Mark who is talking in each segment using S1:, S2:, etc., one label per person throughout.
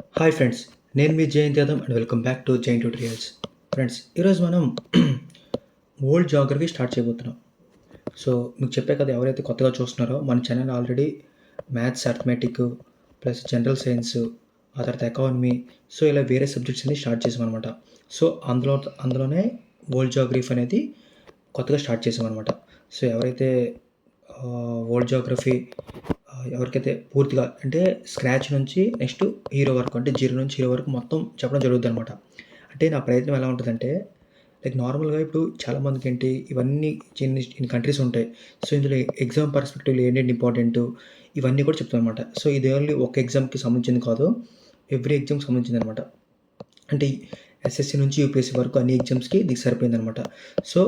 S1: Hi friends, నేను మీ Jayant Yadav and welcome back to Jain tutorials. Friends, ఈరోజు మనం వరల్డ్ జాగ్రఫీ స్టార్ట్ చేయబోతున్నాం. సో మీకు చెప్పే కదా, ఎవరైతే కొత్తగా చూస్తున్నారో మన channel already maths, arithmetic plus general science, ఆ తర్వాత ఎకానమీ, సో ఇలా వేరే సబ్జెక్ట్స్ అన్ని స్టార్ట్ చేసామన్నమాట. సో అందులోనే వరల్డ్ జాగ్రఫీ అనేది కొత్తగా స్టార్ట్ చేసామన్నమాట. సో ఎవరైతే వరల్డ్ జాగ్రఫీ ఎవరికైతే పూర్తిగా అంటే స్క్రాచ్ నుంచి నెక్స్ట్ హీరో వరకు, అంటే జీరో నుంచి హీరో వరకు మొత్తం చెప్పడం జరుగుతుంది అనమాట. అంటే నా ప్రయత్నం ఎలా ఉంటుందంటే, లైక్ నార్మల్గా ఇప్పుడు చాలామందికి ఏంటి ఇవన్నీ ఇన్ని కంట్రీస్ ఉంటాయి. సో ఇందులో ఎగ్జామ్ పర్స్పెక్టివ్లో ఏంటంటే ఇంపార్టెంట్ ఇవన్నీ కూడా చెప్తాను అనమాట. సో ఇది ఓన్లీ ఒక ఎగ్జామ్కి సంబంధించింది కాదు, ఎవ్రీ ఎగ్జామ్కి సంబంధించింది అనమాట. అంటే ఎస్ఎస్సి నుంచి యూపీఎస్సీ వరకు అన్ని ఎగ్జామ్స్కి ఇది సరిపోయిందనమాట. సో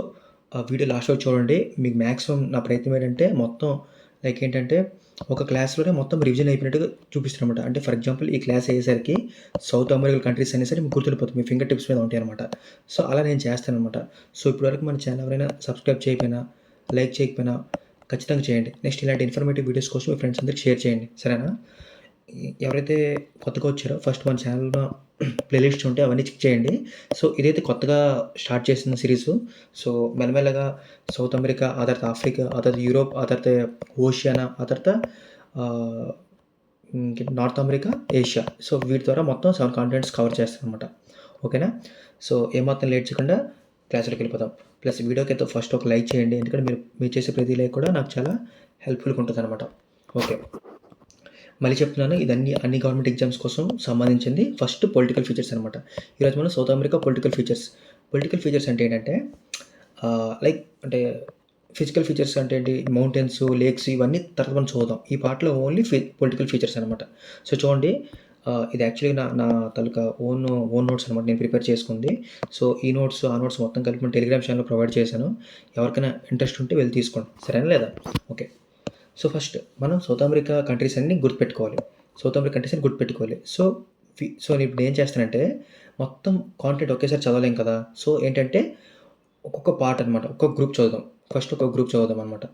S1: ఆ వీడియో లాస్ట్ వరకు చూడండి. మీకు మ్యాక్సిమం నా ప్రయత్నం ఏంటంటే మొత్తం లైక్ ఏంటంటే ఒక క్లాస్లోనే మొత్తం రివిజన్ అయిపోయినట్టుగా చూపిస్తారనమాట. అంటే ఫర్ ఎగ్జాంపుల్ ఈ క్లాస్ అయ్యేసరికి సౌత్ అమెరికన్ కంట్రీస్ అయినా సరే మీకు గుర్తుండిపోతుంది, మీ ఫింగర్ టిప్స్ మీద ఉంటాయి అనమాట. సో అలా నేను చేస్తానమాట. సో ఇప్పటివరకు మన ఛానల్ ఎవరైనా సబ్స్క్రైబ్ చేయకపోయినా, లైక్ చేయకపోయినా ఖచ్చితంగా చేయండి. నెక్స్ట్ ఇలాంటి ఇన్ఫర్మేటివ్ వీడియోస్ కోసం మీ ఫ్రెండ్స్ అందరికి షేర్ చేయండి, సరేనా? ఎవరైతే కొత్తగా వచ్చారో ఫస్ట్ మన ఛానల్లో ప్లేలిస్ట్ ఉంటే అవన్నీ చెక్ చేయండి. సో ఇదైతే కొత్తగా స్టార్ట్ చేసిన సిరీస్. సో మెల్లమెల్లగా సౌత్ అమెరికా, ఆ తర్వాత ఆఫ్రికా, ఆ తర్వాత యూరోప్, ఆ తర్వాత ఓషియానా, ఆ తర్వాత నార్త్ అమెరికా, ఏషియా. సో వీటి ద్వారా మొత్తం 7 కాంటినెంట్స్ కవర్ చేస్తానమాట. ఓకేనా? సో ఏమాత్రం లేట్ చేయకుండా క్లాసులోకి వెళ్ళిపోదాం. ప్లస్ వీడియోకి అయితే ఫస్ట్ ఒక లైక్ చేయండి, ఎందుకంటే మీరు చేసే ప్రతి లైక్ కూడా నాకు చాలా హెల్ప్ఫుల్గా ఉంటుంది అనమాట. ఓకే, మళ్ళీ చెప్తున్నాను, ఇది అన్ని గవర్నమెంట్ ఎగ్జామ్స్ కోసం సంబంధించింది. ఫస్ట్ పొలిటికల్ ఫీచర్స్ అనమాట. ఈరోజు మనం సౌత్ అమెరికా పొలిటికల్ ఫీచర్స్ అంటే ఏంటంటే లైక్ అంటే ఫిజికల్ ఫీచర్స్ అంటే ఏంటి, మౌంటైన్స్, లేక్స్, ఇవన్నీ తర్వాత మనం చూద్దాం. ఈ పార్ట్లో ఓన్లీ పొలిటికల్ ఫీచర్స్ అనమాట. సో చూడండి, ఇది యాక్చువల్లీ నా తాలూకా ఓన్ నోట్స్ అనమాట, నేను ప్రిపేర్ చేసుకుంది. సో ఈ నోట్స్ ఆ నోట్స్ మొత్తం కలిపి నేను టెలిగ్రామ్ ఛానల్లో ప్రొవైడ్ చేశాను. ఎవరికైనా ఇంట్రెస్ట్ ఉంటే వెళ్ళి తీసుకోండి, సరేనా లేదా? ఓకే. సో ఫస్ట్ మనం సౌత్ అమెరికా కంట్రీస్ అన్ని గుర్తుపెట్టుకోవాలి. సో నేను ఇప్పుడు ఏం చేస్తానంటే, మొత్తం కాంటెంట్ ఒకేసారి చదవలేం కదా. సో ఏంటంటే ఒక్కొక్క పార్ట్ అనమాట, ఒక్కొక్క గ్రూప్ చదువుదాం. ఫస్ట్ ఒక గ్రూప్ చదువుదాం అనమాట.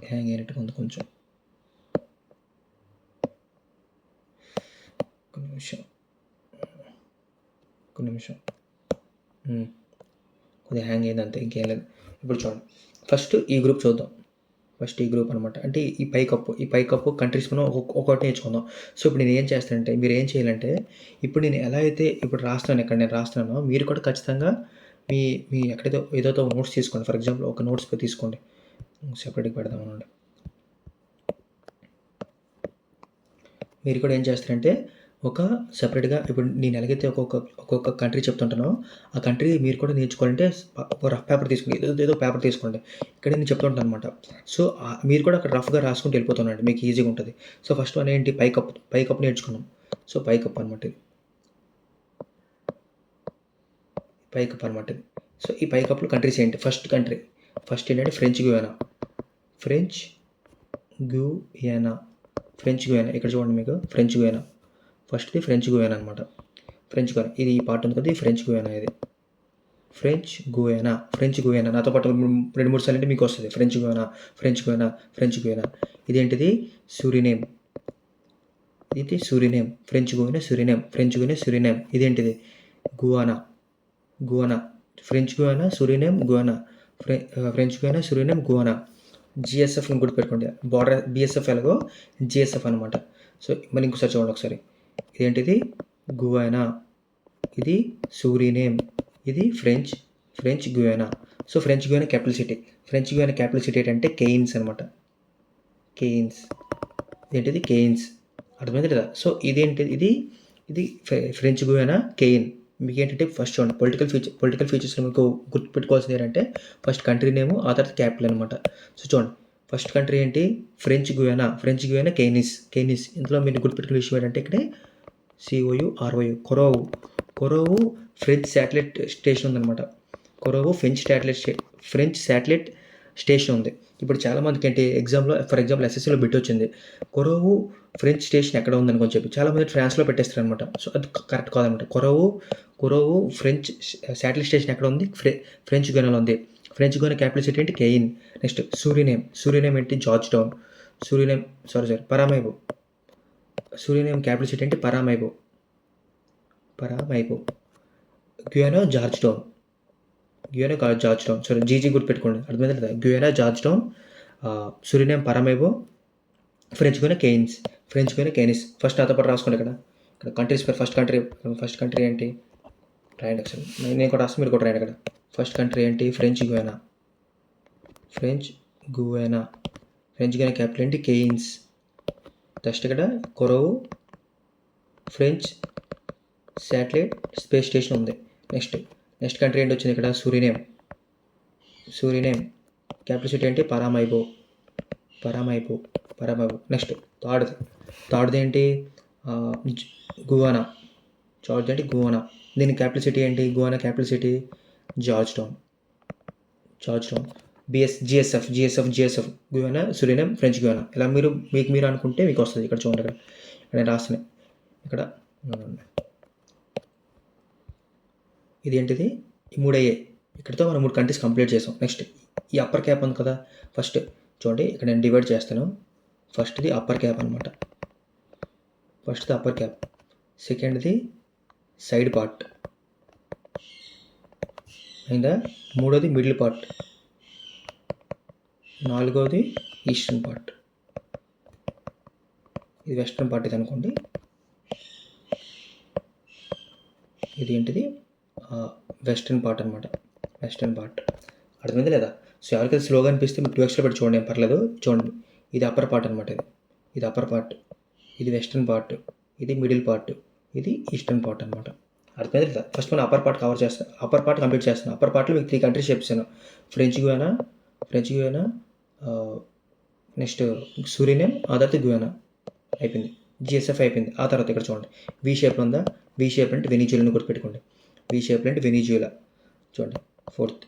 S1: హ్యాంగ్ అయినట్టుగా ఉంది కొంచెం, ఒక నిమిషం. కొద్దిగా హ్యాంగ్ అయింది అంతే, ఇంకేం లేదు. ఇప్పుడు చూడండి, ఫస్ట్ ఈ గ్రూప్ చూద్దాం. ఫస్ట్ ఈ గ్రూప్ అనమాట, అంటే ఈ పైకప్పు కంట్రీస్ మనం ఒక్కొక్కటి నేర్చుకుందాం. సో ఇప్పుడు నేను ఏం చేస్తానంటే, మీరు ఏం చేయాలంటే, ఇప్పుడు నేను ఎలా అయితే ఇప్పుడు రాస్తున్నాను, ఇక్కడ నేను రాస్తున్నానో మీరు కూడా ఖచ్చితంగా మీ మీ ఎక్కడైతే ఏదైతే నోట్స్ తీసుకోండి. ఫర్ ఎగ్జాంపుల్ ఒక నోట్స్ తీసుకోండి, సెపరేట్గా పెడదాం అనండి. మీరు కూడా ఏం చేస్తారంటే ఒక సెపరేట్గా ఇప్పుడు నేను ఎలాగైతే ఒక్కొక్క కంట్రీ చెప్తుంటానో ఆ కంట్రీ మీరు కూడా నేర్చుకోవాలంటే ఒక రఫ్ పేపర్ తీసుకోండి, ఏదో పేపర్ తీసుకోండి. ఇక్కడ నేను చెప్తుంటాను అనమాట. సో మీరు కూడా అక్కడ రఫ్గా రాసుకుంటూ వెళ్ళిపోతున్నాండి, మీకు ఈజీగా ఉంటుంది. సో ఫస్ట్ వన్ ఏంటి, పైకప్పు నేర్చుకున్నాం. సో పైకప్పు అనమాట ఇది, సో ఈ పైకప్పులు కంట్రీస్ ఏంటి, ఫస్ట్ ఏంటంటే ఫ్రెంచ్ గుయానా. ఇక్కడ చూడండి, మీకు ఫ్రెంచ్ గుయానా ఫస్ట్ది, ఫ్రెంచ్ గుయానా అనమాట. ఇది ఈ పార్ట్ ఉంది కదా, ఈ ఫ్రెంచ్ గుయానా. ఇది ఫ్రెంచ్ గుయానా నాతో పాటు 2-3 సార్లు అంటే మీకు వస్తుంది. French Guiana. ఇదేంటిది, సూరినేమ్. French Guiana. ఇదేంటిది, Guyana. French Guiana, Suriname, Guyana. జిఎస్ఎఫ్ని గుర్తుపెట్టుకోండి, బార్డర్ బిఎస్ఎఫ్ ఎలాగో జిఎస్ఎఫ్ అనమాట. సో మళ్ళీ ఇంకోసారి చూడండి ఒకసారి, ఇదేంటిది, గుయానా. ఇది సూరినేమ్. ఇది French Guiana. So French Guiana capital city ఏంటంటే కెయిన్స్ అనమాట. ఏంటిది, కెయిన్స్. అర్థమైంది కదా. సో ఇదేంటిది, ఇది ఫ్రెంచ్ గుయానా, కెయిన్. మీకు ఏంటంటే ఫస్ట్ చూడండి, పొలిటికల్ ఫీచర్స్లో మీకు గుర్తుపెట్టుకోవాల్సింది ఏంటంటే ఫస్ట్ కంట్రీ నేము, ఆ తర్వాత క్యాపిటల్ అనమాట. సో చూడండి, ఫస్ట్ కంట్రీ ఏంటి, ఫ్రెంచ్ గుయానా, కెయినిస్. ఇందులో మీరు గుర్తుపెట్టుకునే విషయం ఏంటంటే ఇక్కడే కొరోవు ఫ్రెంచ్ శాటిలైట్ స్టేషన్ ఉందన్నమాట. ఫ్రెంచ్ శాటిలైట్ స్టేషన్ ఉంది. ఇప్పుడు చాలామందికి ఏంటి ఎగ్జామ్లో, ఫర్ ఎగ్జాంపుల్ ఎస్ఎస్సీలో బిట్ వచ్చింది, కొరోవు ఫ్రెంచ్ స్టేషన్ ఎక్కడ ఉందని చెప్పి చాలామంది ఫ్రాన్స్లో పెట్టేస్తారు అనమాట. సో అది కరెక్ట్ కాదనమాట. కొరోవు ఫ్రెంచ్ శాటిలైట్ స్టేషన్ ఎక్కడ ఉంది, ఫ్రెంచ్ గుయానాలో ఉంది. ఫ్రెంచ్ గుయానా క్యాపిటల్ సిటీ ఏంటి, కెయిన్. నెక్స్ట్ సూరినేమ్ ఏంటి, Georgetown. Paramaribo Suriname capital city ఏంటి? Paramaribo. Guyana Georgetown. Sorry, GG గుర్తుపెట్టుకోండి, అర్థమైంది లేదా? Guyana Georgetown, Suriname Paramaribo, French Guiana Cayenne. First నాతో పాటు రాసుకోండి. ఇక్కడ కంట్రీస్ పేరు. ఫస్ట్ కంట్రీ ఏంటి? రాయండి ఒకసారి. నేను కూడా రాస్తాను, మీరు కూడా రాయండి. ఇక్కడ ఫస్ట్ కంట్రీ ఏంటి? ఫ్రెంచ్ గుయానా క్యాపిటల్ ఏంటి? కెయిన్స్. నెక్స్ట్ ఇక్కడ కొరోవు ఫ్రెంచ్ శాటిలైట్ స్పేస్ స్టేషన్ ఉంది. నెక్స్ట్ కంట్రీ ఏంటి వచ్చింది? ఇక్కడ సూరినేమ్ క్యాపిటల్ సిటీ ఏంటి? పరామైబో. నెక్స్ట్ థర్డ్ది ఏంటి? గువానా. దీని క్యాపిటల్ సిటీ ఏంటి? Guyana capital city Georgetown. GSF Guyana, Suriname, French Guiana. ఇలా మీరు అనుకుంటే మీకు వస్తుంది. ఇక్కడ చూడండి, ఇక్కడ నేను రాస్తున్నాను. ఇక్కడ ఇదేంటిది? ఈ 3 అయ్యాయి. ఇక్కడితో మనం 3 కంట్రీస్ కంప్లీట్ చేసాం. నెక్స్ట్ ఈ అప్పర్ క్యాప్ ఉంది కదా, ఫస్ట్ చూడండి, ఇక్కడ నేను డివైడ్ చేస్తాను. ఫస్ట్ది అప్పర్ క్యాప్ అనమాట. సెకండ్ది సైడ్ పార్ట్ అయిందా? మూడోది మిడిల్ పార్ట్. నాలుగోది ఈస్టర్న్ పార్ట్. ఇది వెస్ట్రన్ పార్ట్ ఇది అనుకోండి. ఇది ఏంటిది? వెస్ట్రన్ పార్ట్ అనమాట. అర్థమైంది లేదా? సో ఎవరికైతే స్లోగా అనిపిస్తే మీకు 2 ఎక్స్ట్రా పెట్టి చూడండి, ఏం పర్లేదు. చూడండి, ఇది అప్పర్ పార్ట్ అనమాట. ఇది అప్పర్ పార్ట్, ఇది వెస్ట్రన్ పార్ట్, ఇది మిడిల్ పార్ట్, ఇది ఈస్టర్న్ పార్ట్ అనమాట. అర్థమైంది లేదా? ఫస్ట్ మనం అప్పర్ పార్ట్ కంప్లీట్ చేస్తాను. అప్పర్ పార్ట్లో మీకు 3 కంట్రీస్ చెప్పాను. ఫ్రెంచ్ గుయానా, నెక్స్ట్ సూరినేమ్, ఆ తర్వాత గుయానా అయిపోయింది. జిఎస్ఎఫ్ అయిపోయింది. ఆ తర్వాత ఇక్కడ చూడండి, వి షేప్లో ఉందా? వి షేప్ అంటే వెనిజులాని గుర్తుపెట్టుకోండి. వి షేప్లో అంటే వెనిజులా. చూడండి, fourth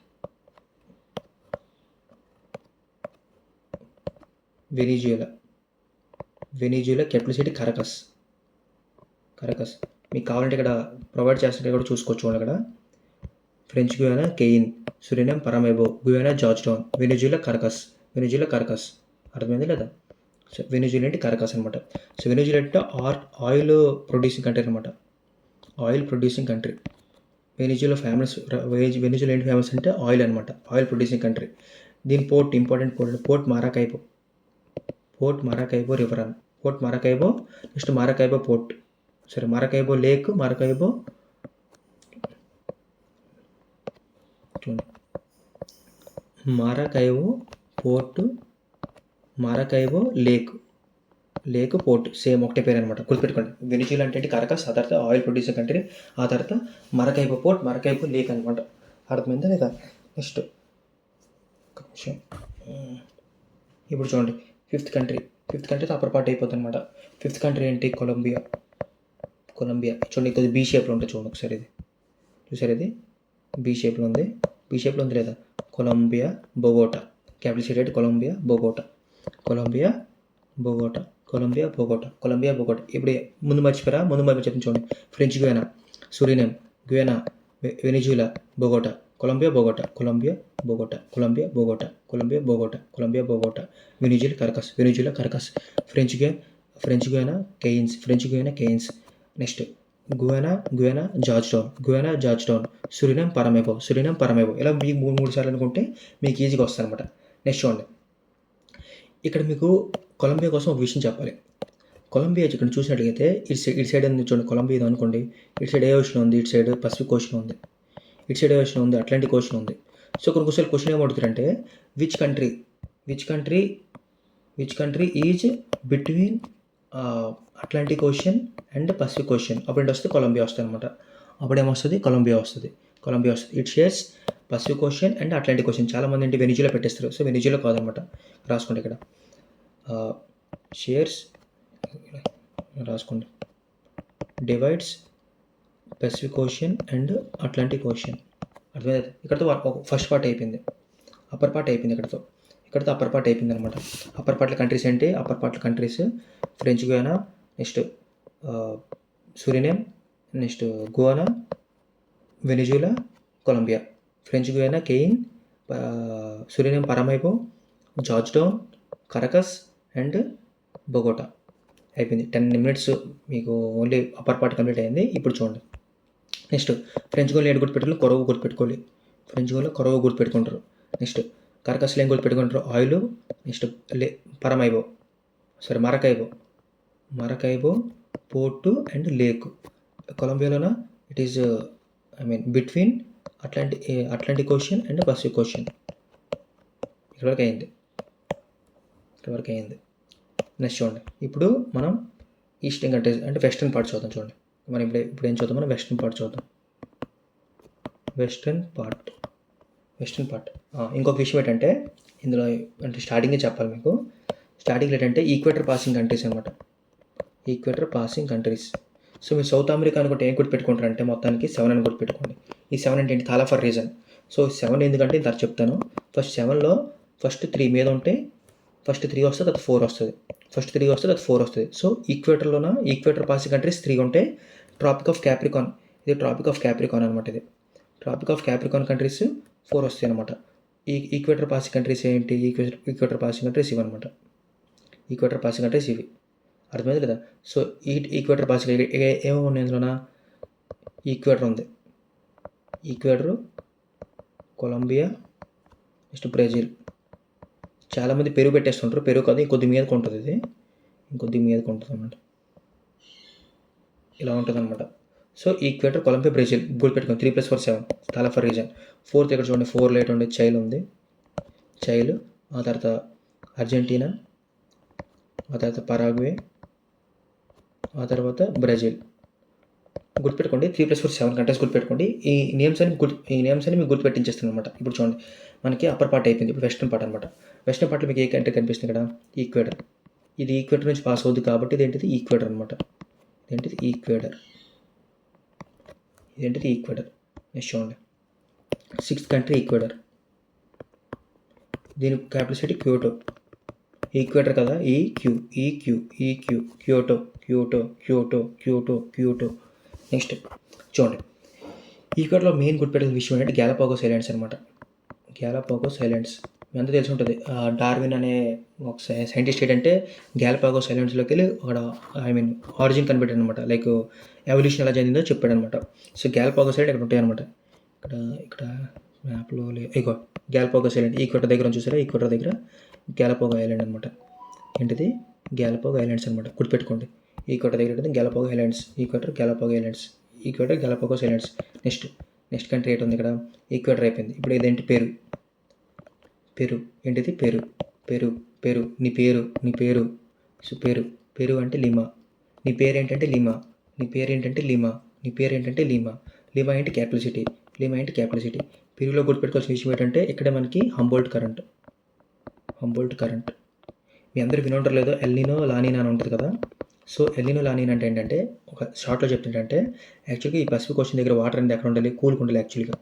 S1: Venezuela capital city Caracas. మీకు కావాలంటే ఇక్కడ ప్రొవైడ్ చేస్తుంటే కూడా చూసుకోవచ్చు. చూడండి, అక్కడ French Guiana Cayenne, Suriname Paramaribo, Guyana Georgetown, Venezuela Caracas. అర్థమైంది లేదా? సో వెనిజులా అంటే కరకస్ అనమాట. సో వెనిజులా అంటే ఆయిల్ ప్రొడ్యూసింగ్ కంట్రీ అనమాట. వెనిజులా ఏంటి ఫేమస్ అంటే ఆయిల్ అనమాట. Oil producing country. దీని ఇంపార్టెంట్ పోర్ట్ మారాకైబో రివర్ అని. Next Maracaibo port, Maracaibo lake, Maracaibo port, Maracaibo lake port, same ఒకటే పేరు అనమాట. గుర్తుపెట్టుకోండి. వెనిజులా అంటే కరకస్, ఆ తర్వాత ఆయిల్ ప్రొడ్యూసింగ్ కంట్రీ, ఆ తర్వాత మారాకైబో పోర్ట్, మారాకైబో లేక్ అనమాట. అర్థమైందా లేదా? నెక్స్ట్ ఇప్పుడు చూడండి, ఫిఫ్త్ కంట్రీతో అప్పర్ పార్ట్ అయిపోతుంది అనమాట. ఫిఫ్త్ కంట్రీ ఏంటి? కొలంబియా. చూడండి, కొద్దిగా బీ షేప్లో ఉంటుంది. చూడండి ఒకసారి, ఇది చూసారు, ఇది బీ షేప్లో ఉంది లేదా? Colombia Bogota. క్యాపిటల్ సిటీ అంటే కొలంబియా బొగోటా. ఇప్పుడు ముందు మర్చిపోయారా? చెప్తాను చూడండి. French Guiana, Suriname, Guyana, Venezuela, Bogota, Colombia Bogota, Venezuela Caracas, French Guiana Cayenne. Next Guyana Georgetown, Suriname Paramaribo. ఇలా మీకు 3 సార్లు అనుకుంటే మీకు ఈజీగా వస్తుంది అనమాట. నెక్స్ట్ చూడండి, ఇక్కడ మీకు కొలంబియా కోసం ఒక విషయం చెప్పాలి. కొలంబియా ఇక్కడ చూసినట్లయితే ఇటు సైడ్ ఉంది చూడండి. కొలంబియా అనుకోండి, ఇటు సైడ్ ఏ ఓషన్ ఉంది? ఇటు సైడ్ పసిఫిక్ ఓషన్ ఉంది. ఇటు సైడ్ ఏ ఓషన్ ఉంది? అట్లాంటిక్ ఓషన్ ఉంది. సో కొన్నిసార్లు క్వశ్చన్ ఏమడుగుతారంటే, which country is between Atlantic Ocean and Pacific Ocean? అప్పుడు ఏంటి వస్తుంది? కొలంబియా వస్తుంది అనమాట. అప్పుడు ఏమొస్తుంది? కొలంబియా వస్తుంది. It shares Pacific ocean and Atlantic ocean. చాలామంది ఏంటి వెనిజులా పెట్టేస్తారు. సో వెనిజులా కాదనమాట. రాసుకోండి, ఇక్కడ షేర్స్ రాసుకోండి. Divides Pacific ocean and Atlantic ocean. అర్థమైంది? ఇక్కడతో ఫస్ట్ పార్ట్ అయిపోయింది. అప్పర్ పార్ట్ అయిపోయింది. ఇక్కడతో అప్పర్ పార్ట్ అయిపోయింది అనమాట. అప్పర్ పార్ట్లో కంట్రీస్ ఏంటి? French Guiana, next Suriname, next Guyana, Venezuela, Colombia. French Guiana Cayenne, Suriname Paramaribo, Georgetown, Caracas and Bogota. అయిపోయింది. 10 మినిట్స్ మీకు ఓన్లీ అప్పర్ పార్ట్ కంప్లీట్ అయింది. ఇప్పుడు చూడండి. నెక్స్ట్ ఫ్రెంచ్ గోల్ ఏడు గుర్తుపెట్టుకోవాలి, కొరవ గుర్తుపెట్టుకోవాలి. ఫ్రెంచ్ గోల్లో కొరవ గుర్తుపెట్టుకుంటారు. నెక్స్ట్ కర్కస్లో ఏం గుర్తుపెట్టుకుంటారు, oil. Next Maracaibo, port and lake. కొలంబియాలోన it is between Atlantic Ocean and Pacific Ocean. ఇక్కడ వరకు అయింది. నెక్స్ట్ చూడండి, ఇప్పుడు మనం ఈస్టర్న్ కంట్రీస్ అంటే వెస్ట్రన్ పార్ట్ చూద్దాం. చూడండి, మనం ఇప్పుడు ఏం చూద్దాం, మనం వెస్ట్రన్ పార్ట్ చూద్దాం. వెస్ట్రన్ పార్ట్ ఇంకొక విషయం ఏంటంటే ఇందులో అంటే స్టార్టింగే చెప్పాలి మీకు. స్టార్టింగ్లో ఏంటంటే ఈక్వేటర్ పాసింగ్ కంట్రీస్ అనమాట. Equator passing countries. సో మీరు సౌత్ అమెరికా అనుకుంటే ఏం గుర్తుపెట్టుకుంటారంటే మొత్తానికి 7 అని గుర్తుపెట్టుకోండి. ఈ 7 అంటే ఏంటి, థాలాఫర్ రీజన్. సో 7 ఎందుకంటే ఇంత చెప్తాను. ఫస్ట్ 7లో ఫస్ట్ 3 మీద ఉంటే ఫస్ట్ 3 వస్తుంది, అది 4 వస్తుంది. ఫస్ట్ 3 వస్తుంది, అది 4 వస్తుంది. సో ఈక్వేటర్ పాసింగ్ కంట్రీస్ 3 ఉంటే ట్రాపిక్ ఆఫ్ క్యాప్రికాన్, ఇది ట్రాపిక్ ఆఫ్ క్యాప్రికాన్ అనమాట. ఇది ట్రాపిక్ ఆఫ్ క్యాప్రికాన్ కంట్రీస్ 4 వస్తాయి అనమాట. ఈక్వేటర్ పాసింగ్ కంట్రీస్ ఏంటి, ఈక్వేటర్ పాసింగ్ కంట్రీస్ ఇవి అనమాట. ఈక్వేటర్ పాసింగ్ కంట్రీస్ ఇవి, అర్థమైంది కదా. సో ఈక్వేటర్ పాసింగ్ ఏమో ఉన్నాయి ఇందులోనా, ఈక్వేటర్ ఉంది, ఈక్వేటర్, కొలంబియా, నెక్స్ట్ బ్రెజిల్. చాలామంది పెరుగు పెట్టేస్తుంటారు, పెరుగు కాదు, ఇంకొద్ది మీదకి ఉంటుంది. ఇది ఇంకొద్ది మీదకి ఉంటుంది అన్నమాట, ఇలా ఉంటుంది అనమాట. సో ఈక్వేటర్, కొలంబియా, బ్రెజిల్ గుర్తుపెట్టుకోండి. 3+4 7 థాలాఫర్ రీజన్. 4th ఇక్కడ చూడండి, 4 లేట్ ఉండే చైల్ ఉంది, చైల్. ఆ తర్వాత అర్జెంటీనా, ఆ తర్వాత పరాగ్వే, ఆ తర్వాత బ్రెజిల్. గుర్తుపెట్టుకోండి. 3+4 7 కంట్రీస్ గుర్తుపెట్టుకోండి. ఈ నేమ్స్ అని మీకు గుర్తుపెట్టించేస్తాను అనమాట. ఇప్పుడు చూడండి, మనకి అప్పర్ పార్ట్ అయిపోయింది. ఇప్పుడు వెస్ట్రన్ పార్ట్ అనమాట. వెస్ట్రన్ పార్ట్లో మీకు ఏ కంట్రీ కనిపిస్తుంది ఇక్కడ, ఈక్వేటర్. ఇది ఈక్వేటర్ నుంచి పాస్ అవుద్ది కాబట్టి ఇదేంటిది ఈక్వేటర్ అనమాట. ఇదేంటిది ఈక్వేటర్. నెక్స్ట్ చూడండి, 6th కంట్రీ ఈక్వేటర్. దీని క్యాపిటల్ సిటీ క్యోటో. ఈక్వేటర్ కదా, క్యోటో. నెక్స్ట్ చూడండి, ఈక్వేటర్లో మెయిన్ గుర్తుపెట్టే విషయం ఏంటంటే గ్యాలపాగోస్ ఐలాండ్స్ అనమాట. గ్యాలపాగోస్ ఐలాండ్స్ మీ అంతా తెలిసి ఉంటుంది. డార్విన్ అనే ఒక సైంటిస్ట్ ఏంటంటే గ్యాలపాగోస్ ఐలాండ్స్లోకి వెళ్ళి అక్కడ ఆరిజిన్ కనిపెట్టాడు అనమాట. లైక్ ఎవల్యూషన్ ఎలా చెందిందో చెప్పాడు అనమాట. సో గ్యాలపాగోస్ ఐలాండ్ ఇక్కడ ఉంటాయి అనమాట. ఇక్కడ మ్యాప్లో ఇగో గ్యాలపాగోస్ ఐలాండ్ ఈక్వేటర్ దగ్గర చూసారా, ఈక్వేటర్ దగ్గర గ్యాలపాగో ఐలాండ్ అనమాట. ఏంటిది, గ్యాలపాగో ఐలాండ్స్ అనమాట. గుర్తుపెట్టుకోండి, ఈక్వేటర్ దగ్గర ఉంటుంది Galapagos islands, Ecuador Galapagos islands. Next country ఏంటి ఉంది ఇక్కడ, ఈక్వేటర్ అయిపోయింది. ఇప్పుడు ఇదేంటి, పెరు. ఏంటిది, పెరు. నీ పేరు. సో పెరు అంటే లిమా. నీ పేరేంటంటే లిమా. లిమా ఏంటి, క్యాపిటల్ సిటీ. పెరులో గుర్తుపెట్టుకోవాల్సిన విషయం ఏంటంటే ఇక్కడ మనకి హంబోల్ట్ కరెంట్. మీ అందరూ వినుంటారు లేదో, ఎల్నినో లానినా అని ఉంటుంది కదా. సో ఎల్నినో లానినా అంటే ఏంటంటే ఒక షార్ట్లో చెప్తుంటే యాక్చువల్గా ఈ పసిఫిక్ ఓషన్ దగ్గర వాటర్ అనేది ఎక్కడ ఉండాలి, కూల్గా ఉండాలి యాక్చువల్గా.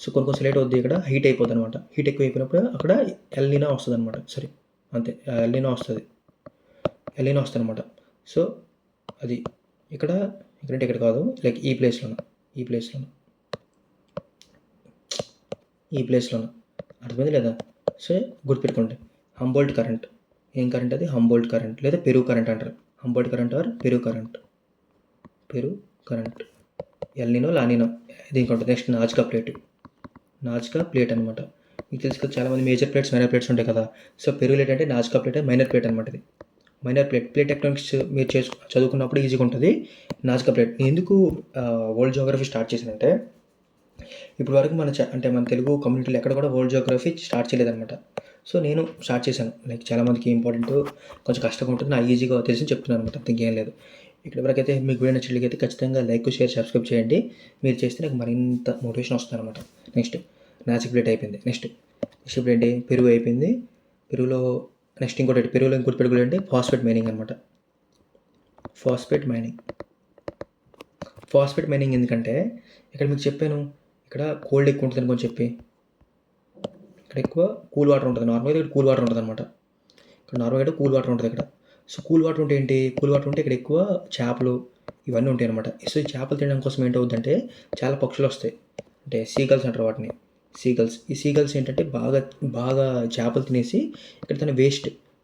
S1: సో కొన్ని లేట్ అవుద్ది, ఇక్కడ హీట్ అయిపోద్ది అనమాట. హీట్ ఎక్కువ అయిపోయినప్పుడు అక్కడ ఎల్నినో వస్తుంది అనమాట. సరే అంతే, ఎల్నినో వస్తుంది అనమాట. సో అది ఇక్కడ కాదు, లైక్ ఈ ప్లేస్లోనూ అర్థమైంది లేదా. సో గుర్తుపెట్టుకోండి, హంబోల్ట్ కరెంట్. ఏం కరెంట్ అది, హంబోల్ట్ కరెంట్ లేదా పెరు కరెంట్ అంటారు. Humboldt current or Peru current. El Nino La Nina దీనికి ఉంటుంది. నెక్స్ట్ నాజ్కా ప్లేట్ అనమాట. మీకు తెలుసు కదా, చాలామంది మేజర్ ప్లేట్స్, మైనర్ ప్లేట్స్ ఉంటాయి కదా. సో పెరు ప్లేట్ అంటే నాజ్కా ప్లేట్, మైనర్ ప్లేట్ అనమాట. ఇది మైనర్ ప్లేట్ టెక్నానిక్స్ మీరు చదువుకున్నప్పుడు ఈజీగా ఉంటుంది. నాజ్కా ప్లేట్ ఎందుకు వరల్డ్ జియోగ్రఫీ స్టార్ట్ చేశానంటే, ఇప్పుడు వరకు మన తెలుగు కమ్యూనిటీలో ఎక్కడ కూడా వరల్డ్ జియోగ్రఫీ స్టార్ట్ చేయలేదన్నమాట. సో నేను స్టార్ట్ చేశాను. లైక్ చాలామందికి ఇంపార్టెంట్, కొంచెం కష్టంగా ఉంటుంది, నా ఈజీగా తెలిసి చెప్తున్నాను అనమాట. ఇంకేం లేదు. ఇక్కడ వరకు అయితే మీకు వీడియో నచ్చినట్లయితే ఖచ్చితంగా లైక్, షేర్, సబ్స్క్రైబ్ చేయండి. మీరు చేస్తే నాకు మరింత మోటివేషన్ వస్తుంది అనమాట. నెక్స్ట్ నాజ్కా ప్లేట్ అయిపోయింది. నెక్స్ట్ ఇప్పుడు ఏంటి, పెరుగు అయిపోయింది. పెరుగులో నెక్స్ట్ ఇంకోటి, పెరుగులో ఇంకోటి పెరుగులు ఫాస్ఫేట్ మైనింగ్ అనమాట. ఫాస్ఫేట్ మైనింగ్ ఎందుకంటే ఇక్కడ మీకు చెప్పాను, ఇక్కడ కోల్డ్ ఎక్కువ ఉంటుంది అనుకొని చెప్పి, ఇక్కడ ఎక్కువ కూల్ వాటర్ ఉంటుంది. నార్మల్గా ఇక్కడ కూల్ వాటర్ ఉంటుంది అనమాట. ఇక్కడ సో కూల్ వాటర్ ఉంటే ఏంటి, ఇక్కడ ఎక్కువ చేపలు ఇవన్నీ ఉంటాయి అనమాట. సో ఈ చేపలు తినడం కోసం ఏంటవుతుందంటే చాలా పక్షులు వస్తాయి, అంటే సీగల్స్ అంటారు వాటిని. ఈ సీగల్స్ ఏంటంటే బాగా చేపలు తినేసి ఇక్కడ తన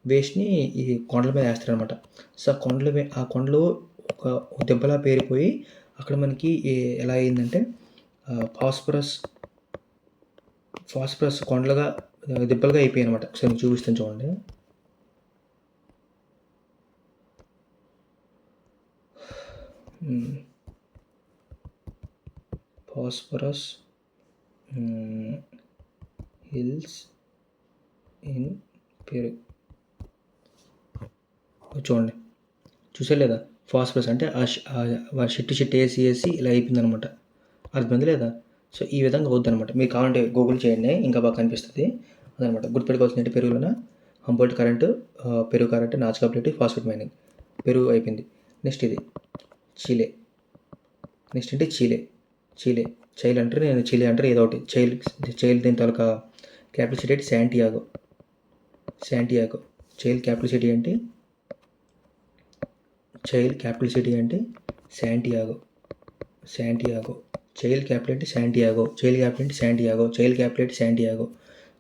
S1: వేస్ట్‌ని ఈ కొండల మీద ఏస్తారనమాట. సో, ఆ కొండలు ఒక దెబ్బలా పేరిపోయి అక్కడ మనకి ఎలా అయిందంటే ఫాస్ఫరస్ కొండలుగా దిబ్బలుగా అయిపోయాయనమాట. ఒకసారి మీకు చూపిస్తాను చూడండి. Phosphorus hills in Peru. చూడండి. చూసారు లేదా? ఫాస్ఫరస్ అంటే షిట్ ఏసి ఇలా అయిపోయిందనమాట. అర్థమైందా లేదా? సో, ఈ విధంగా అవుద్దనమాట. మీరు కావాలంటే గూగుల్ చేయండి. ఇంకా బాగా కనిపిస్తది. అదనమాట. గుర్తుపెట్టుకోవాల్సింది పెరుగులోన హంబోల్ట్ కరెంట్, పెరుగు current, natural ability, phosphate mining. పెరుగు అయిపోయింది. నెక్స్ట్ ఇది చిలే. నెక్స్ట్ అంటే చైల్ అంటారు, నేను చిలే అంటారు, ఏదో ఒకటి. చైల్ దీని తాలూకా క్యాపిటల్ సిటీ అంటే శాంటియాగో. చైల్ క్యాపిటల్ సిటీ అంటే శాంటియాగో. చైల్ క్యాపిటల్ అంటే శాంటియాగో.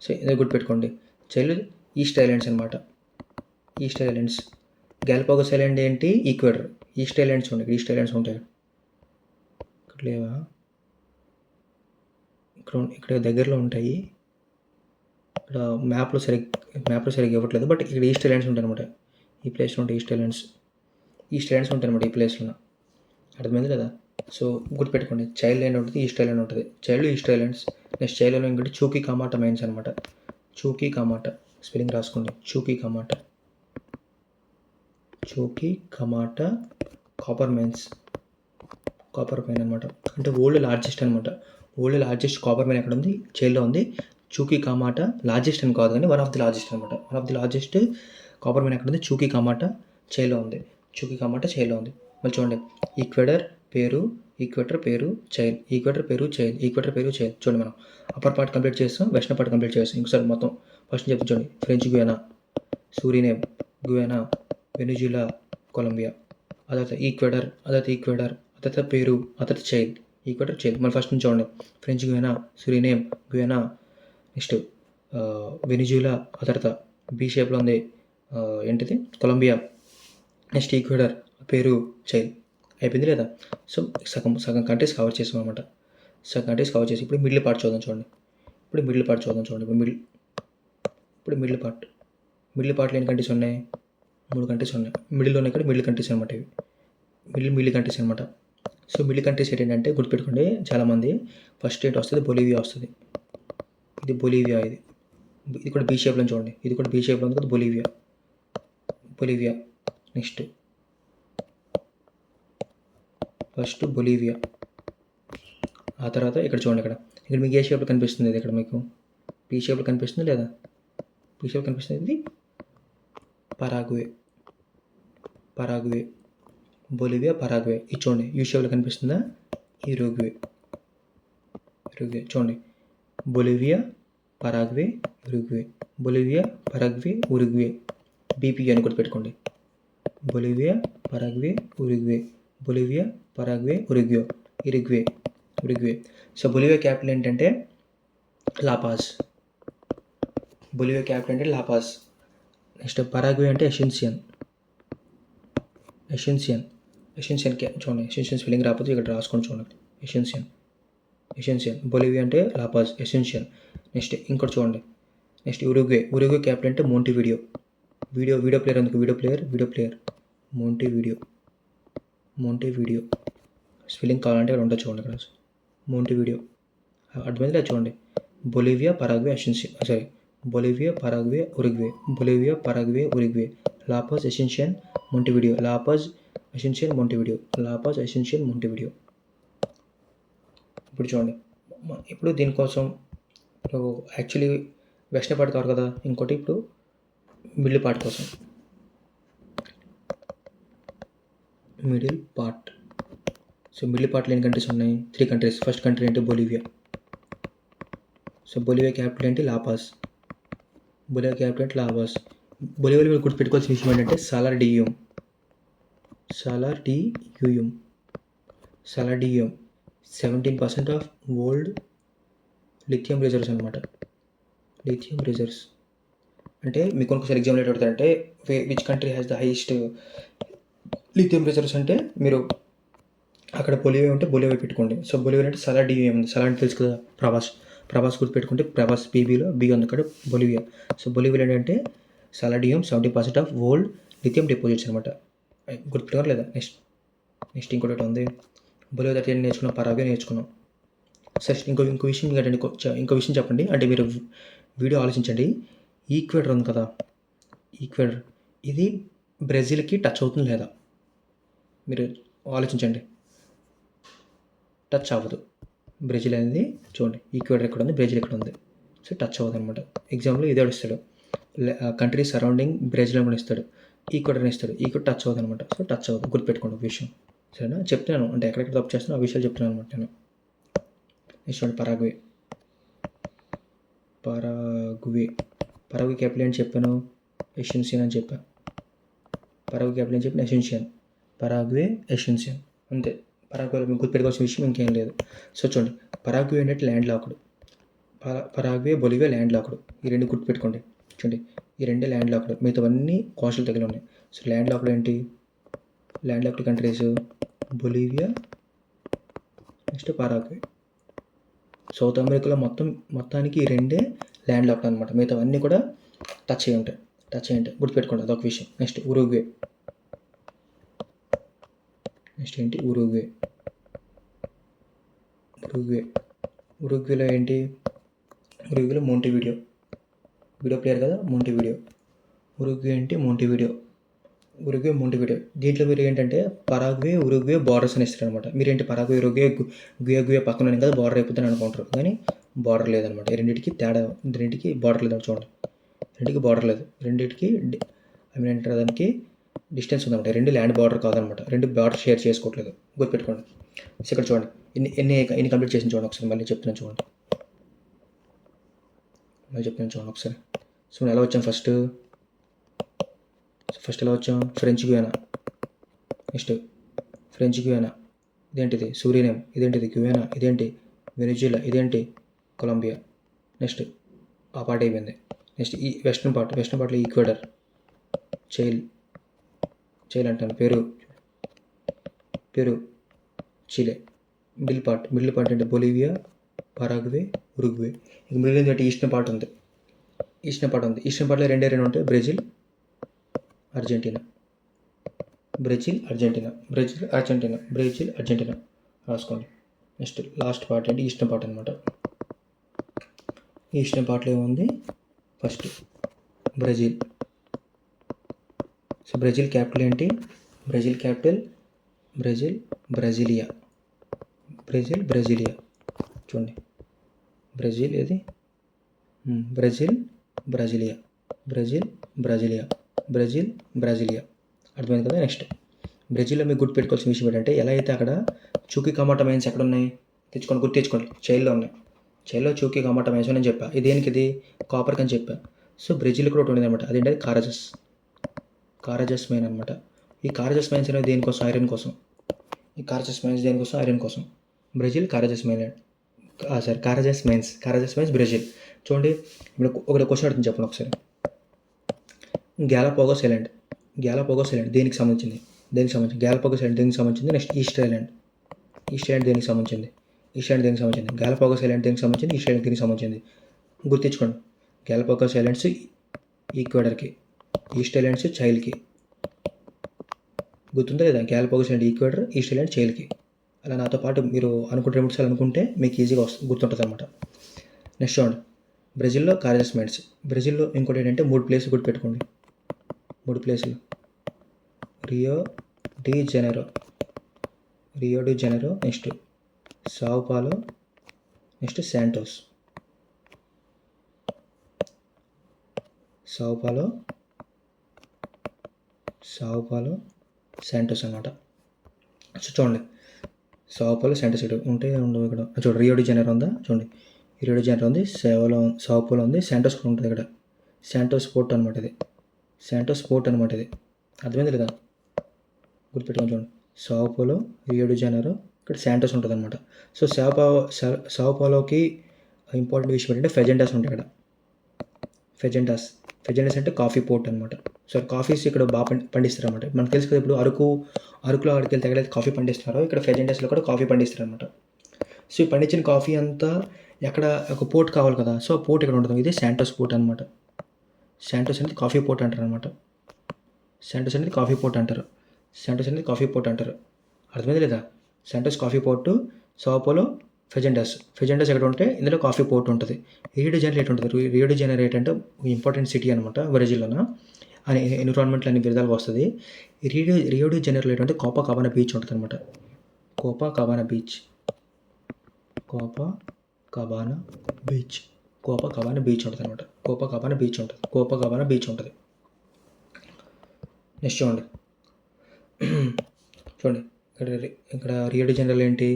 S1: సో, ఇదే గుర్తుపెట్టుకోండి. చైల్ ఈస్ట్ ఐలాండ్స్ అనమాట. గాలపాగోస్ ఐలాండ్ ఏంటి? ఈక్వెడర్. ఈస్ట్ ఐలాండ్స్ ఉంటాయి. ఇక్కడ లేవా? ఇక్కడ దగ్గరలో ఉంటాయి. ఇక్కడ మ్యాప్లో సరిగ్గా ఇవ్వట్లేదు. బట్ ఇక్కడ ఈస్ట్ ఐలాండ్స్ ఉంటాయి అనమాట. ఈ ప్లేస్లో ఉంటాయి ఈస్ట్ ఐలాండ్స్ ఉంటాయి అనమాట ఈ ప్లేస్లో. అర్థమైంది కదా? సో, గుర్తుపెట్టుకోండి. చైల్డ్ ఐలాండ్ ఉంటుంది, ఈస్ట్ ఐలాండ్ ఉంటుంది. East islands. Next child island ఇంకోటి చూకీ కమాటా మైన్స్ అనమాట. స్పెల్లింగ్ రాసుకోండి. చూకీ కమాటా కాపర్ మైన్ అనమాట. అంటే వరల్డ్ లార్జెస్ట్ కాపర్ మైన్ ఎక్కడ ఉంది? చైల్లో ఉంది. చూకీ కమాటా లార్జెస్ట్ అని కాదు కానీ వన్ ఆఫ్ ది లార్జెస్ట్ అనమాట. కాపర్ మైన్ ఎక్కడ ఉంది? చూకీ కమాటా చైల్లో ఉంది. మళ్ళీ చూడండి. ఈక్వెడర్ పేరు చైల్. చూడండి, మనం అప్పర్ పార్ట్ కంప్లీట్ చేస్తాం, వెస్టర్న్ పార్ట్ కంప్లీట్ చేస్తాం. ఇంకోసారి మొత్తం ఫస్ట్ చెప్తాను చూడండి. French Guiana, Suriname, Guyana, Venezuela, Colombia. అదొక ఈక్వెడర్, పెరు, చైల్. మళ్ళీ ఫస్ట్ నుంచి చూడండి. French Guiana, Suriname, Guyana, next Venezuela, ఆ తర్వాత బీ షేప్లో ఉంది ఏంటిది? Colombia. Next Ecuador, Peru, Chile. అయిపోయింది లేదా? సో, సగం కంట్రీస్ కవర్ చేసాం అనమాట. ఇప్పుడు మిడిల్ పార్ట్ చూద్దాం చూడండి. మిడిల్ పార్ట్లో ఎన్ని కంట్రీస్ ఉన్నాయి? 3 కంట్రీస్ ఉన్నాయి. మిడిల్లో ఉన్నాయి ఇక్కడ మిడిల్ కంట్రీస్ అనమాట. ఇవి మిడిల్ కంట్రీస్ అనమాట. సో, మిడిల్ కంట్రీస్ ఏంటంటే గుర్తుపెట్టుకోండి చాలామంది. ఫస్ట్ ఏంటి వస్తుంది? బొలీవియా వస్తుంది. ఇది బొలీవియా. ఇది కూడా బీ షేప్లో చూడండి. ఇది కూడా బీ షేప్లో ఉంది కదా, బొలీవియా. Next first Bolivia. ఆ తర్వాత ఇక్కడ చూడండి. ఇక్కడ మీకు ఏ షేప్లో కనిపిస్తుంది? ఇది ఇక్కడ మీకు పీ షేప్లో కనిపిస్తుంది లేదా? ఇది పరాగ్వే, బొలీవియా, పరాగ్వే. ఇది చూడండి. యూ షేప్లో కనిపిస్తుందా? ఉరుగ్వే. చూడండి. Bolivia, Paraguay, Uruguay. బీపీ అని గుర్తుపెట్టుకోండి. Bolivia, Paraguay, Uruguay. So, Bolivia capital ఏంటంటే లాపాజ్. నెక్స్ట్ పరాగ్వే అంటే ఎసెన్షియన్. చూడండి. ఎసెన్షియన్ స్పెల్లింగ్ రాకపోతే ఇక్కడ రాసుకొని చూడండి. ఎసెన్షియన్. బొలీవియా అంటే లాపాజ్, ఎసెన్షియన్. నెక్స్ట్ ఇంకోటి చూడండి. నెక్స్ట్ ఉరుగ్వే క్యాపిటల్ అంటే మోంటివిడియో. వీడియో ప్లేయర్ అందుకు వీడియో ప్లేయర్ మోంటివిడియో. స్పెల్లింగ్ కావాలంటే ఇక్కడ ఉంటుంది చూడండి. ఇక్కడ మోంటివిడియో. అర్థమైంది లేదా? చూడండి. Bolivia, Paraguay, Uruguay. La Paz, Asuncion, Montevideo. ఇప్పుడు చూడండి. ఇప్పుడు దీనికోసం యాక్చువల్లీ వెస్టర్న్ పార్ట్ కావాలి కదా. ఇంకోటి ఇప్పుడు మిడిల్ పార్ట్ కోసం. సో, మిడిల్ పార్ట్లో ఎన్ని కంట్రీస్ ఉన్నాయి? 3 కంట్రీస్. ఫస్ట్ కంట్రీ అంటే బొలీవియా. సో, బొలీవియా క్యాపిటల్ ఏంటి? లాపాజ్. బొలీవియాలో మీరు గుర్తుపెట్టుకోవాల్సిన విషయం ఏంటంటే Salar de Uyuni. 17% of world lithium reserves అనమాట. అంటే మీకు ఒకసారి ఎగ్జామ్లో ఏంటి అడుగుతారంటే which country has the highest lithium reserves అంటే మీరు అక్కడ బొలివియా ఉంటే బొలివియా పెట్టుకోండి. సో బొలివియా అంటే సలా డివిఎం ఉంది. సలా అంటే తెలుసు కదా, ప్రభాస్ గుర్తు పెట్టుకుంటే ప్రభాస్ బీబీలో బి ఉంది అక్కడ బొలివియా. సో బొలివియా ఏంటంటే సలాడియం 70% ఆఫ్ వరల్డ్ లిథియం డిపాజిట్స్ అనమాట. గుర్తుపెట్టుకోవాలి లేదా? నెక్స్ట్ ఇంకోటి ఉంది. బొలివియా తర్వాత నేర్చుకున్నాం, పరాగ్వే నేర్చుకున్నాం. సరే ఇంకో విషయం ఏంటంటే ఇంకో విషయం చెప్పండి. అంటే మీరు వీడియో ఆలోచించండి. ఈక్వేటర్ ఉంది కదా, ఈక్వేటర్ ఇది బ్రెజిల్కి టచ్ అవుతుంది లేదా? మీరు ఆలోచించండి. టచ్ అవ్వదు. బ్రెజిల్ అనేది చూడండి, ఈక్వేటర్ ఎక్కడ ఉంది, బ్రెజిల్ ఎక్కడ ఉంది. సో టచ్ అవ్వదు అనమాట. ఎగ్జాంపుల్ ఇదే ఇస్తాడు, కంట్రీ సరౌండింగ్ బ్రెజిల్ అని ఇస్తాడు, ఈక్వేటర్ ఇస్తాడు, ఈక్వేటర్ టచ్ అవ్వదు అనమాట. సో టచ్ అవ్వదు, గుర్తుపెట్టుకోండి ఒక విషయం. సరేనా? చెప్తున్నాను అంటే ఎక్కడెక్కడ తప్పు చేస్తున్నా ఆ విషయాలు చెప్తున్నాను అనమాట నేను. నెక్స్ట్ చూడండి పరాగ్వే. పరాగ్వే క్యాపిటల్ అని చెప్పాను, ఎసెన్షియన్ అని చెప్పాను. పరాగ్వే క్యాపిటల్ అని చెప్పిన ఎసెన్షియన్, పరాగ్వే ఎసెన్షియన్ అంతే. పరాగ్వేలో మీకు గుర్తుపెట్టుకోవాల్సిన విషయం ఇంకేం లేదు. సో చూడండి, పరాగ్వే ఏంటంటే land locked, Paraguay Bolivia land locked. ఈ రెండు గుర్తుపెట్టుకోండి. చూడండి, ఈ రెండే ల్యాండ్ లాక్డ్, మిగతావన్నీ కోస్టల్ తగిలి ఉన్నాయి. సో ల్యాండ్ లాక్డ్ ఏంటి? Land locked countries Bolivia, next Paraguay. South అమెరికాలో మొత్తానికి ఈ రెండే ల్యాండ్ లాక్డ్ అనమాట. మిగతావన్నీ కూడా టచ్ అయ్యి ఉంటాయి. గుర్తుపెట్టుకోండి, అదొక విషయం. నెక్స్ట్ ఉరుగ్వే. నెక్స్ట్ ఏంటి? ఉరుగ్వేలో ఏంటి? ఉరుగ్వేలో మోంటివిడియో. వీడియో ప్లేయర్ కదా, మోంటివిడియో. ఉరుగ్వే ఏంటి? మోంటివిడియో. దీంట్లో మీరు ఏంటంటే పరాగ్వే ఉరుగ్వే బార్డర్స్ అని ఇస్తారు అనమాట. మీరేంటి పరాగ్వే ఉరుగ్వే గుయా పక్కన కదా బార్డర్ అయిపోతుందని అనుకుంటారు, కానీ బార్డర్ లేదనమాట. రెండింటికి తేడా, రెండింటికి బార్డర్ లేదు చూడండి. రెండింటికి బార్డర్ లేదు, రెండింటికి ఏంటంటారు దానికి డిస్టెన్స్ ఉందన్నమాట. రెండు ల్యాండ్ బార్డర్ కాదనమాట, రెండు బార్డర్ షేర్ చేసుకోవట్లేదు, గుర్తుపెట్టుకోండి. ఇక్కడ చూడండి, ఎన్ని కంప్లీట్ చేసిన చూడండి ఒకసారి. మళ్ళీ చెప్తున్నాను చూడండి ఒకసారి. సో మనం ఎలా వచ్చాం? ఫస్ట్ ఎలా వచ్చాం? French Guiana. Next French Guiana, ఇదేంటిది? సూరినేమ్, ఇదేంటిది? గుయానా, ఇదేంటి? వెనిజులా, ఇదేంటి? కొలంబియా. నెక్స్ట్ ఆ పార్ట్ అయిపోయింది. నెక్స్ట్ ఈ వెస్ట్రన్ పార్ట్లో ఈక్వెడర్, చైల్ అంటాను, పెరు, చిలే. మిడిల్ పార్ట్ అంటే బొలివియా, పరాగ్వే, ఉరుగ్వే. ఇక మిడిల్ ఏంటంటే ఈస్టర్న్ పార్ట్ ఉంది. ఈస్టర్న్ పార్ట్లో రెండే ఉంటాయి, బ్రెజిల్, అర్జెంటీనా. రాసుకోండి. నెక్స్ట్ లాస్ట్ పార్ట్ అంటే ఈస్టర్న్ పార్ట్ అనమాట. ఈస్టర్న్ పార్ట్లో ఏముంది? First Brazil. So Brazil capital ఏంటి? బ్రెజిలియా. చూడండి, బ్రెజిల్ ఏది? బ్రెజిలియా. అర్థమైంది కదా? నెక్స్ట్ బ్రెజిల్లో మీకు గుర్తుపెట్టుకోవాల్సిన విషయం ఏంటంటే, ఎలా అయితే అక్కడ చూకి కమాటా మైన్స్ ఎక్కడ ఉన్నాయి గుర్తు తెచ్చుకోండి. చైల్లో ఉన్నాయి. చైల్లో చూకి కమాటా మైన్స్ అని చెప్పా. ఇది దేనికి? ఇది కాపర్ అని చెప్పా. సో బ్రెజిల్ కూడా ఒకటి ఉంది అనమాట, అదేంటి? కారజస్ మైన్ అనమాట. ఈ కారజస్ మైన్స్ అనేది దేనికోసం? ఐరన్ కోసం. ఐరన్ కోసం బ్రెజిల్ కారజస్ మైన్స్ బ్రెజిల్. చూడండి, ఇప్పుడు ఒక క్వశ్చన్ అడుగుతుంది, చెప్పండి ఒకసారి. గ్యాలపాగోస్ ఐలాండ్ దేనికి సంబంధించింది? గ్యాలపాగోస్ ఐలాండ్ దేనికి సంబంధించింది? నెక్స్ట్ ఈస్టర్ ఐలాండ్ దేనికి సంబంధించింది? గ్యాలపాగోస్ ఐలాండ్ దేనికి సంబంధించింది? ఈస్టర్ ఐలాండ్ దేనికి సంబంధించింది? గుర్తించుకోండి. గ్యాలపాగోస్ ఐలాండ్స్ ఈక్వేడర్కి, ఈస్ట్ ఐలాండ్స్ చైల్కి. గుర్తుందా లేదా? గ్యాలపాగోస్ ఐలాండ్ ఈక్వేడర్, ఈస్ట్ ఐలాండ్ చైల్కి. అలా నాతో పాటు మీరు అనుకుంటే 2 సార్లు అనుకుంటే మీకు ఈజీగా గుర్తుంటుంది అనమాట. నెక్స్ట్ చూడండి, బ్రెజిల్లో కారజస్ మైన్స్. బ్రెజిల్లో ఇంకోటి ఏంటంటే 3 ప్లేసులు గుర్తుపెట్టుకోండి. 3 ప్లేసులు: రియో డి జెనెరో, నెక్స్ట్ సావ్ పాలో, నెక్స్ట్ శాంటోస్. సావ్ పాలో శాంటోస్ అన్నమాట. సో చూడండి, సావ్ పాలో శాంటోస్ ఉండవు ఇక్కడ. చూడండి, రియో డి జెనెరో ఉందా? చూడండి, రియో డి జెనెరో ఉంది, సావ్ పాలో ఉంది, శాంటోస్ కూడా ఉంటుంది ఇక్కడ. శాంటోస్ పోర్ట్ అనమాట ఇది. అర్థమైంది లేదా? గుర్తుపెట్టుకొని చూడండి, సావ్ పాలో, రియో డి జెనెరో, ఇక్కడ శాంటోస్ ఉంటుంది అనమాట. సో సావ్ పాలోకి ఇంపార్టెంట్ విషయం ఏంటంటే ఫెజెంటాస్ ఉంటాయి ఇక్కడ. ఫెజెండస్ అంటే కాఫీ పోర్ట్ అనమాట. సో కాఫీస్ ఇక్కడ బాగా పండిస్తారనమాట. మనకు తెలుసు కదా, ఇప్పుడు అరకులో అక్కడికి వెళ్తే ఎక్కడైతే కాఫీ పండిస్తున్నారో ఇక్కడ ఫెజెండస్లో కూడా కాఫీ పండిస్తారనమాట. సో ఈ పండించిన కాఫీ అంతా ఎక్కడ ఒక పోర్ట్ కావాలి కదా, సో పోర్ట్ ఇక్కడ ఉంటుంది. ఇది శాంటోస్ పోర్ట్ అనమాట. శాంటోస్ అనేది కాఫీ పోర్ట్ అంటారు అనమాట. శాంటోస్ అనేది కాఫీ పోర్ట్ అంటారు. శాంటోస్ అనేది కాఫీ పోర్ట్ అంటారు. అర్థమైంది లేదా? శాంటోస్ కాఫీ పోర్టు, సావోపోలో ఫెజెండస్ ఎక్కడ ఉంటే ఇందులో కాఫీ పోర్ట్ ఉంటుంది. రియో డి జనరేట్ ఉంటుంది. రియో డి జనరేట్ అంటే ఇంపార్టెంట్ సిటీ అనమాట బ్రెజిల్లోన. అని ఎన్విరాన్మెంట్లో అన్ని విధాలుగా వస్తుంది. రియో డి జనరేట్ అంటే కోపా కబానా బీచ్ ఉంటుంది అనమాట. కోపా కబానా బీచ్ ఉంటుంది అనమాట. కోపా కబానా బీచ్ ఉంటుంది. నెక్స్ట్ చూడండి ఇక్కడ రియో డి జనరేట్ ఏంటి?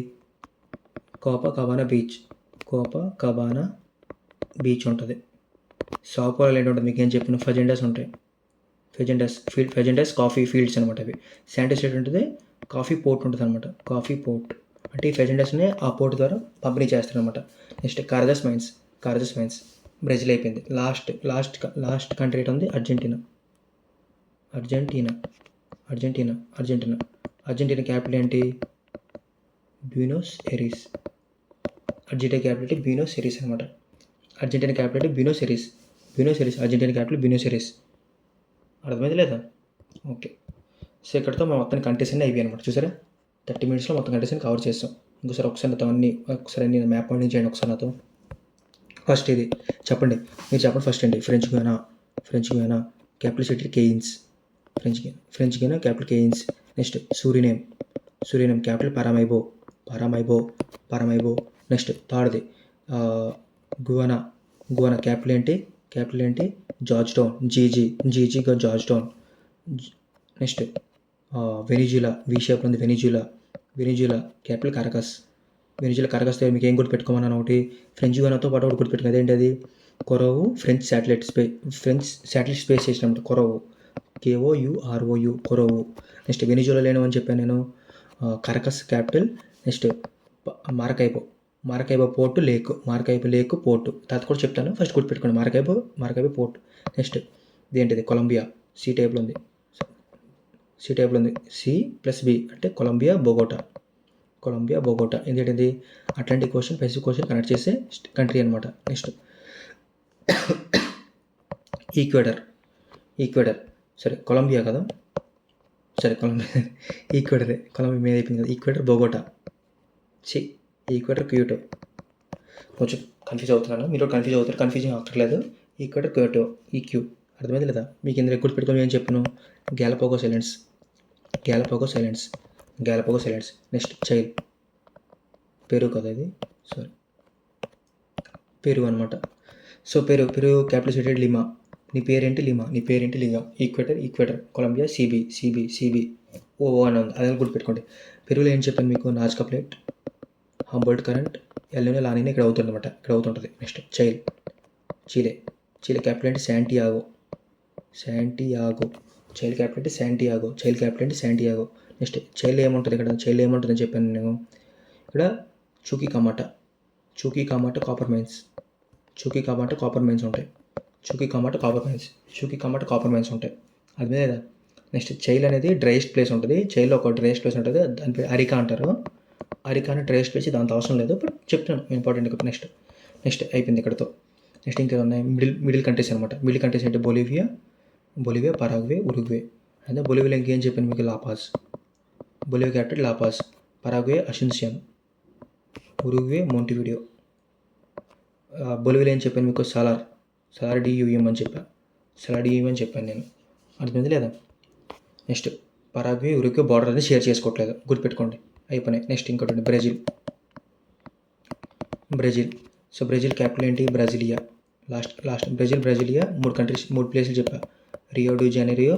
S1: కోపా కబానా బీచ్ ఉంటుంది. సావోపోలో ఏంటి ఉంటుంది? మీకు ఏం చెప్పిన ఫెజెండస్ ఉంటాయి. ఫెజెండస్ కాఫీ ఫీల్డ్స్ అనమాట అవి. శాంటోస్ ఉంటుంది కాఫీ పోర్ట్ ఉంటుంది అనమాట. కాఫీ పోర్ట్ అంటే ఈ ఫెజెండస్ని ఆ పోర్ట్ ద్వారా పంపిణీ చేస్తారనమాట. నెక్స్ట్ కారజస్ మైన్స్ బ్రెజిల్ అయిపోయింది. లాస్ట్ కంట్రీ ఏంటి ఉంది? అర్జెంటీనా క్యాపిటల్ ఏంటి? Buenos Aires. Argentina capital Buenos Aires అనమాట. Argentina capital Buenos Aires. Argentina capital Buenos Aires. అర్థమైంది లేదా? ఓకే. సో ఇక్కడతో మా మొత్తం కంట్రీస్ అన్నీ అయిపోయాయి అనమాట. చూసారా, 30 మినిట్స్లో మొత్తం కంట్రీస్ అన్ని కవర్ చేస్తాం. ఒకసారి నాతో అన్ని మ్యాప్ పాయింటింగ్ చేయండి ఒకసారి నాతో. ఫస్ట్ ఇది చెప్పండి, మీరు చెప్పండి ఫస్ట్ అండి. French Guiana capital city Cayenne. French Guiana capital Cayenne. Next Suriname capital Paramaribo. Next థర్డ్ది గుయానా క్యాపిటల్ ఏంటి? Georgetown. జీజీగా Georgetown. Next Venezuela, V షేప్లో ఉంది వెనిజులా క్యాపిటల్ కరకస్. కరకస్ దగ్గర మీకు ఏం గుర్తుపెట్టుకోమన్నాను? ఒకటి ఫ్రెంచ్ గుయానాతో పాటు ఒకటి గుర్తుపెట్టుకుని అదేంటి? అది Kourou. French satellite space station అనమాట. Kourou, KOUROU Kourou. Next Venezuela లేనివని చెప్పాను నేను. Caracas capital. Next Maracaibo port lake port. తర్వాత కూడా చెప్తాను, ఫస్ట్ గుర్తుపెట్టుకోండి. Maracaibo port. నెక్స్ట్ ఇదేంటిది? కొలంబియా. సి టైప్లో ఉంది. C+B అంటే కొలంబియా బొగోటా. ఎందుకంటే Atlantic Ocean, Pacific Ocean connect చేసే కంట్రీ అనమాట. Next Ecuador. సరే కొలంబియా కదా, కొలంబియా మీద అయిపోయింది కదా. Ecuador Bogota. Ecuador Quito. కొంచెం కన్ఫ్యూజ్ అవుతున్నాను, మీరు కన్ఫ్యూజ్ అవుతారు. కన్ఫ్యూజింగ్ అక్కర్లేదు. Equator Quito. ఈక్యూ. అర్థమైంది లేదా? మీకు ఇందులో గుర్తుపెట్టుకొని ఏం చెప్పాను? Galapagos islands. Next Chile. Peru కదా ఇది, సారీ పెరు అనమాట. So Peru capital city Lima. నీ పేరేంటి? Lima. Equator Colombia. CB O అని ఉంది, అదే గుర్తుపెట్టుకోండి. పెరులో ఏం చెప్పాను మీకు? Nazca plate, Humboldt current, El Nino La Nina ఇక్కడ అవుతుంటుంది. నెక్స్ట్ చీలే క్యాపిటల్ అంటే శాంటియాగో. చైల్ క్యాపిటల్ అంటే శాంటియాగో. నెక్స్ట్ చైల్ ఏముంటుంది ఇక్కడ? ఏముంటుందని చెప్పాను నేను. ఇక్కడ చూకీ కమాటా కాపర్ మైన్స్. ఉంటాయి. అది లేదా? నెక్స్ట్ చైల్ అనేది డ్రైయెస్ట్ ప్లేస్ ఉంటుంది. చైల్లో ఒక డ్రైయెస్ట్ ప్లేస్ ఉంటుంది, దాని పేరు అరికా అంటారు. అరికా అనే డ్రైయెస్ట్ ప్లేస్, దాంతో అవసరం లేదు, బట్ చెప్తాను ఇంపార్టెంట్. నెక్స్ట్ అయిపోయింది ఇక్కడతో. నెక్స్ట్ ఇంకా ఉన్నాయి మిడిల్ కంట్రీస్ అనమాట. మిడిల్ కంట్రీస్ అంటే బొలివియా, పరాగ్వే, ఉరుగ్వే. అదే బొలివియాలో ఇంకేం చెప్పాను మీకు? Bolivia capital La Paz. Paraguay Asuncion. Uruguay Montevideo. బొలివియాలో ఏం చెప్పాను మీకు? సలార్ డియుఎం అని చెప్పాను నేను. అర్థమైంది లేదా? నెక్స్ట్ పరాగ్వే, ఉరుగ్వే బార్డర్ అనేది షేర్ చేసుకోవట్లేదు, గుర్తుపెట్టుకోండి. అయిపోయినాయి. నెక్స్ట్ ఇంకోటి బ్రెజిల్. సో బ్రెజిల్ క్యాపిటల్ ఏంటి? బ్రెజిలియా. Last Brasilia. 3 ప్లేసులు చెప్పా. Rio de Janeiro.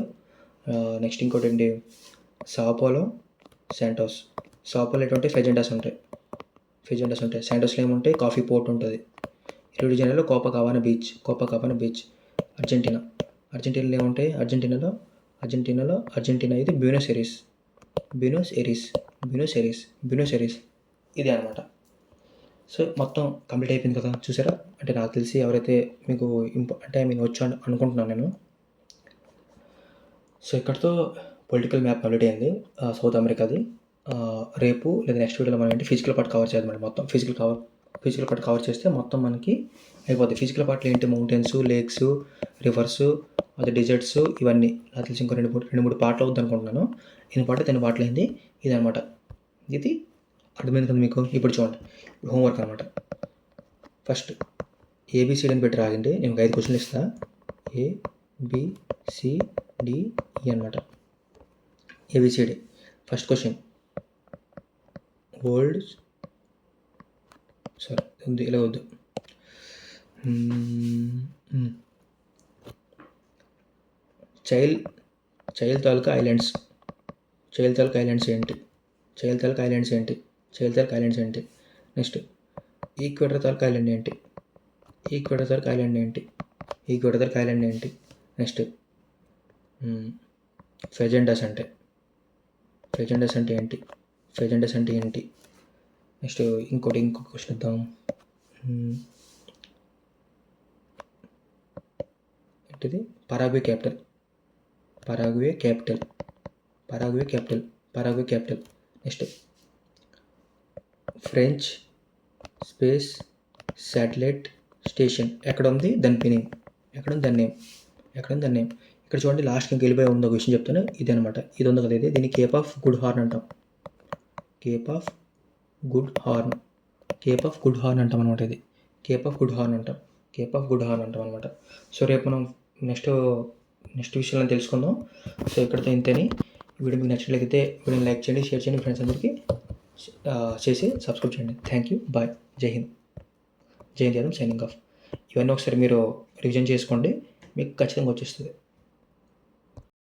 S1: నెక్స్ట్ ఇంకోటి ఏంటి? సావోపోలో, శాంటోస్. సావోపోలో ఏంటంటే ఫెజెండాస్ ఉంటాయి. శాంటోస్లో ఏముంటాయి? కాఫీ పోర్ట్ ఉంటుంది. రియో డి జనీరోలో కోపా కబానా బీచ్. అర్జెంటీనాలో ఏముంటాయి? అర్జెంటీనా ఇది బ్యూనోస్ ఎరీస్. ఇదే అనమాట. సో మొత్తం కంప్లీట్ అయిపోయింది కదా చూసారా. అంటే నాకు తెలిసి ఎవరైతే మీకు అంటే ఐ మీన్ వచ్చు అనుకుంటున్నాను నేను. సో ఇక్కడితో పొలిటికల్ మ్యాప్ కంప్లీట్ అయింది సౌత్ అమెరికాది. రేపు లేదా నెక్స్ట్ వీడియోలో మనం ఏంటి ఫిజికల్ పార్ట్ కవర్ చేద్దాం. మొత్తం ఫిజికల్ పార్ట్ కవర్ చేస్తే మొత్తం మనకి అయిపోద్ది. ఫిజికల్ పార్ట్లో ఏంటి మౌంటైన్స్, లేక్స్, రివర్స్, అదే డిజర్ట్స్, ఇవన్నీ నాకు తెలిసి ఇంకో 2-3 పార్ట్లు అవుద్ది అనుకుంటున్నాను. ఇన్ని పార్ట్లు 10 పార్ట్లు అయింది ఇదనమాట. ఇది అర్థమైంది కదా మీకు. ఇప్పుడు చూడండి హోంవర్క్ అనమాట. ఫస్ట్ ఏబిసిడి అని పెట్టి రాగండి. నేను 5 క్వశ్చన్లు ఇస్తా. ABCDE అనమాట. ఏబిసిడి. ఫస్ట్ క్వశ్చన్ వరల్డ్ ఉంది ఇలా వద్దు. చైల్డ్ తాలూకా ఐలాండ్స్ ఏంటి? చైల్డ్ తాలూకా ఐలాండ్స్ ఏంటి? నెక్స్ట్ ఈక్వేటర్ తాలూకా ఐలాండ్ ఏంటి? నెక్స్ట్ ఫెజెండస్ అంటే ఏంటి? నెక్స్ట్ ఇంకో క్వశ్చన్ ఇద్దాం. ఏంటిది? Paraguay capital. Next French space satellite station ఎక్కడ ఉంది? దాని నేమ్. ఇక్కడ చూడండి లాస్ట్కి ఇంక వెళ్ళిపోయి ఉంది ఒక విషయం చెప్తాను. ఇది అనమాట. ఇది ఉంది కదా, దీన్ని కేప్ ఆఫ్ గుడ్ హార్న్ అంటాం. కేప్ ఆఫ్ గుడ్ హార్న్ అంటాం అనమాట. ఇది కేప్ ఆఫ్ గుడ్ హార్న్ అంటాం అనమాట. సో రేపు మనం నెక్స్ట్ విషయాలను తెలుసుకుందాం. సో ఇక్కడితో ఇంతని. వీడియో మీకు నచ్చినట్లయితే వీడియోని లైక్ చేయండి, షేర్ చేయండి, ఫ్రెండ్స్ అందరికీ చేసి సబ్స్క్రైబ్ చేయండి. Thank you. Bye. Jai Hind. Jayant Yadav signing off. ఇవన్నీ ఒకసారి మీరు రివిజన్ చేసుకోండి, మీకు ఖచ్చితంగా వచ్చేస్తుంది.